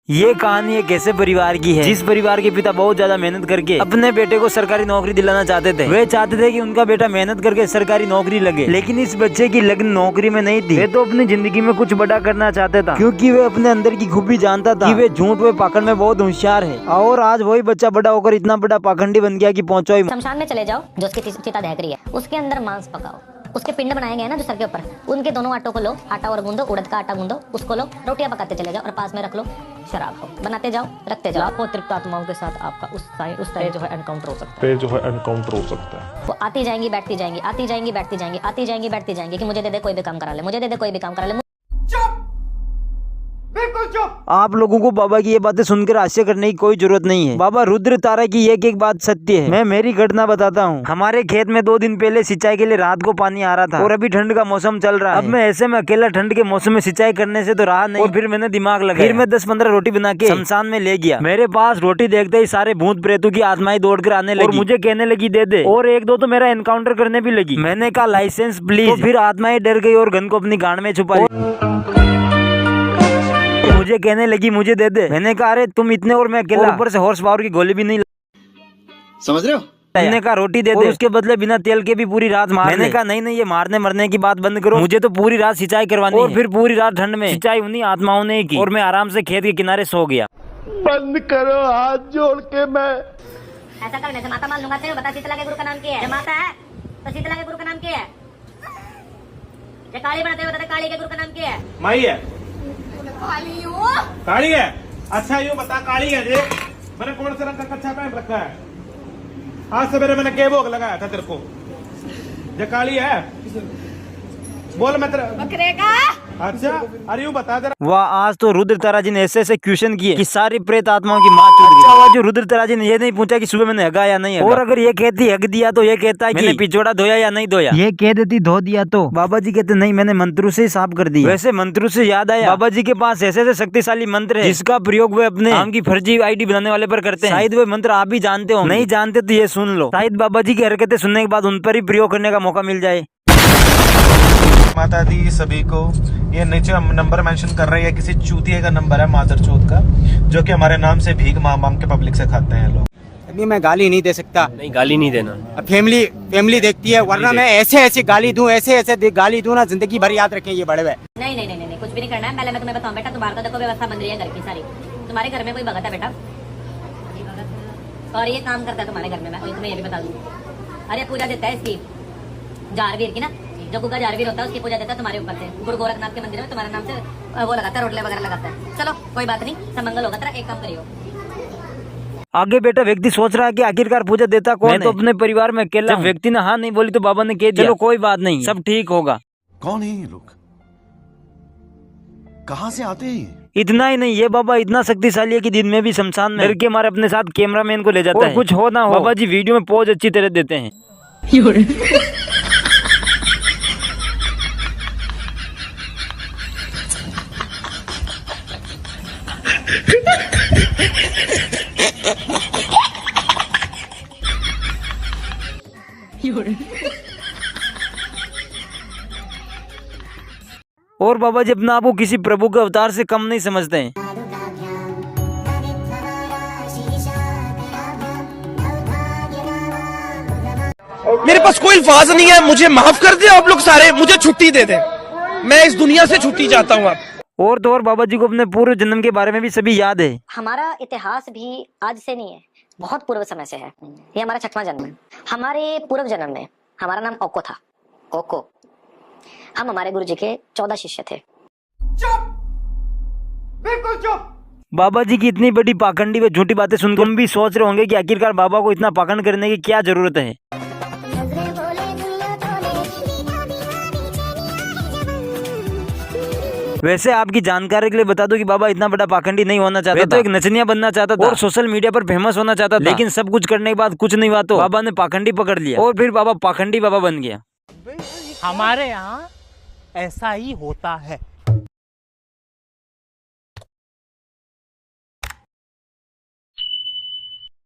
ये कहानी एक ऐसे परिवार की है जिस परिवार के पिता बहुत ज्यादा मेहनत करके अपने बेटे को सरकारी नौकरी दिलाना चाहते थे। वे चाहते थे कि उनका बेटा मेहनत करके सरकारी नौकरी लगे, लेकिन इस बच्चे की लगन नौकरी में नहीं थी। वे तो अपनी जिंदगी में कुछ बड़ा करना चाहता था, क्योंकि वे अपने अंदर की खूबी जानता था कि वे झूठ व पाखंड में बहुत होशियार है। और आज वही बच्चा बड़ा होकर इतना बड़ा पाखंडी बन गया कि पहुंचो शमशान में चले जाओ, जो उसकी चिता दहक रही है, उसके अंदर मांस पकाओ, उसके पिंड बनाए गए हैं ना जो सर के ऊपर, उनके दोनों आटों को लो, आटा और गूंदो, उड़द का आटा गूंदो, उसको लो, रोटियां पकाते चले जाओ और पास में रख लो शराब को, बनाते जाओ, रखते जाओ। आपको तृप्त आत्माओं के साथ आपका उस टाइम जो है एनकाउंटर हो सकता है। वो आती जाएंगी बैठती जाएंगी, आती जाएंगी बैठती जाएंगी, आती जाएंगी बैठती जाएंगी कि मुझे दे दे कोई भी काम करा ले, मुझे दे दे कोई भी काम करा ले। आप लोगों को बाबा की ये बातें सुनकर हास्य करने की कोई जरूरत नहीं है। बाबा रुद्र तारा की एक एक बात सत्य है। मैं मेरी घटना बताता हूँ। हमारे खेत में 2 दिन पहले सिंचाई के लिए रात को पानी आ रहा था और अभी ठंड का मौसम चल रहा है। अब मैं ऐसे में अकेला ठंड के मौसम में सिंचाई करने से तो रहा नहीं, और फिर मैंने दिमाग लगाया। फिर मैं 10-15 रोटी बना के शमशान में ले गया। मेरे पास रोटी देखते ही सारे भूत प्रेतों की आत्माएं दौड़ कर आने लगी और मुझे कहने लगी दे दे, और 1-2 तो मेरा एनकाउंटर करने भी लगी। मैंने कहा लाइसेंस प्लीज, तो फिर आत्माएं डर गई और गन को अपनी गांड में छुपा ली। मुझे कहने लगी मुझे दे दे। मैंने कहा अरे तुम इतने और मैं अकेला, ऊपर से हॉर्स पावर की गोली भी नहीं, समझ रहे हो। मैंने कहा रोटी दे दे, उसके बदले बिना तेल के भी पूरी रात मार। मैंने कहा नहीं नहीं, ये मारने मरने की बात बंद करो, मुझे तो पूरी रात सिंचाई करवानी और फिर पूरी रात ठंड में सिंचाई उन्हीं आत्माओं ने की और मैं आराम से खेत के किनारे सो गया। बंद करो हाथ जोड़ के। मैं ऐसा करने से माता मान लूंगा। तेरे बता शीतला के गुरु का नाम क्या है? माता है तो शीतला के गुरु का नाम क्या है? ये काली बनाते हुए बता, काली के गुरु का नाम क्या है? माई है। काली है। अच्छा यूँ बता, काली है जी। मैंने कौन से रंग का कच्चा पहन रखा है? आज सवेरे मैंने क्या भोग लगाया था तेरे को? ये काली है। बोल मैं तेरा बकरे का। अच्छा अरे यूँ बता दे। वाह, आज तो रुद्र तारा जी ने ऐसे ऐसे क्वेश्चन किए कि सारी प्रेत आत्माओं की माँ चुद गई। अच्छा, जो रुद्र तारा जी ने ये नहीं पूछा कि सुबह मैंने हगा या नहीं हगा, और अगर ये कहती हक दिया तो ये कहता है कि मैंने पिछोड़ा धोया या नहीं धोया। ये कह देती धो दिया तो बाबा जी कहते नहीं मैंने मंत्रों से ही साफ कर दिया। वैसे मंत्रों से याद आया, बाबा जी के पास ऐसे ऐसे शक्तिशाली मंत्र है जिसका प्रयोग वे अपने नाम की फर्जी आईडी बनाने वाले पर करते हैं। शायद वे मंत्र आप भी जानते हो, नहीं जानते तो ये सुन लो, शायद बाबा जी की हरकतें सुनने के बाद उन पर ही प्रयोग करने का मौका मिल जाए। माता दी सभी को। ये नीचे हम नंबर मेंशन कर रहे हैं, किसी चूतिए का नंबर है मादर चौथ का, जो कि हमारे नाम से भीख मांग के पब्लिक से खाते हैं लोग। अभी मैं गाली नहीं दे सकता। नहीं, गाली नहीं देना। अब फैमिली देखती है, वरना मैं ऐसे गाली दूं, ऐसे गाली दूं ना, जिंदगी भर याद रखें ये बड़े हुए। नहीं नहीं नहीं नहीं, कुछ भी नहीं करना है। पहले मैं तुम्हें बताऊं बेटा, तुम्हारा तो देखो व्यवस्था बन रही है घर की सारी। तुम्हारे घर में कोई भगत है बेटा, और ये काम करता है तुम्हारे घर में। मैं तुम्हें ये भी बता दूं, अरे पूजा देता है इसकी जारवीर की ना, जो गुगा जारवीर होता है उसकी पूजा देता है तुम्हारे ऊपर से। गुरु गोरखनाथ के मंदिर में तुम्हारे नाम से वो लगाता है, रोटले वगैरह लगाता है। चलो कोई बात नहीं, सब मंगल होगा तेरा। एक काम करियो, आगे बेटा व्यक्ति सोच रहा है कि आखिरकार पूजा देता कौन है? तो अपने परिवार में अकेला। जब व्यक्ति ने हाँ नहीं बोली तो बाबा ने कह दिया चलो कोई बात नहीं, सब ठीक होगा। कौन है ये लोग? कहाँ से आते हैं? इतना ही नहीं, ये बाबा इतना शक्तिशाली है कि दिन में भी शमशान में डर के मारे अपने साथ कैमरामैन को ले जाता है। कुछ हो ना हो बाबा जी वीडियो में पोज अच्छी तरह देते हैं। और बाबा जी अपना आपको किसी प्रभु के अवतार से कम नहीं समझते हैं। मेरे पास कोई अल्फाज नहीं है, मुझे माफ कर दे आप लोग सारे, मुझे छुट्टी दे दे, मैं इस दुनिया से छुट्टी चाहता हूँ। आप और तो और बाबा जी को अपने पूर्व जन्म के बारे में भी सभी याद है। हमारा इतिहास भी आज से नहीं है, बहुत पूर्व समय से है। ये हमारा 6वां जन्म है। हमारे पूर्व जन्म में हमारा नाम ओको था, ओको। हम हमारे गुरु जी के 14 शिष्य थे। चुप, बिल्कुल चुप। बाबा जी की इतनी बड़ी पाखंडी व झूठी बातें सुनकर तुम भी सोच रहे होंगे कि आखिरकार बाबा को इतना पाखंड करने की क्या जरूरत है। वैसे आपकी जानकारी के लिए बता दो कि बाबा इतना बड़ा पाखंडी नहीं होना चाहता था। तो एक नचनिया बनना चाहता था और सोशल मीडिया पर फेमस होना चाहता था, लेकिन सब कुछ करने के बाद कुछ नहीं हुआ तो बाबा ने पाखंडी पकड़ लिया और फिर बाबा पाखंडी बाबा बन गया। हमारे यहाँ ऐसा ही होता है।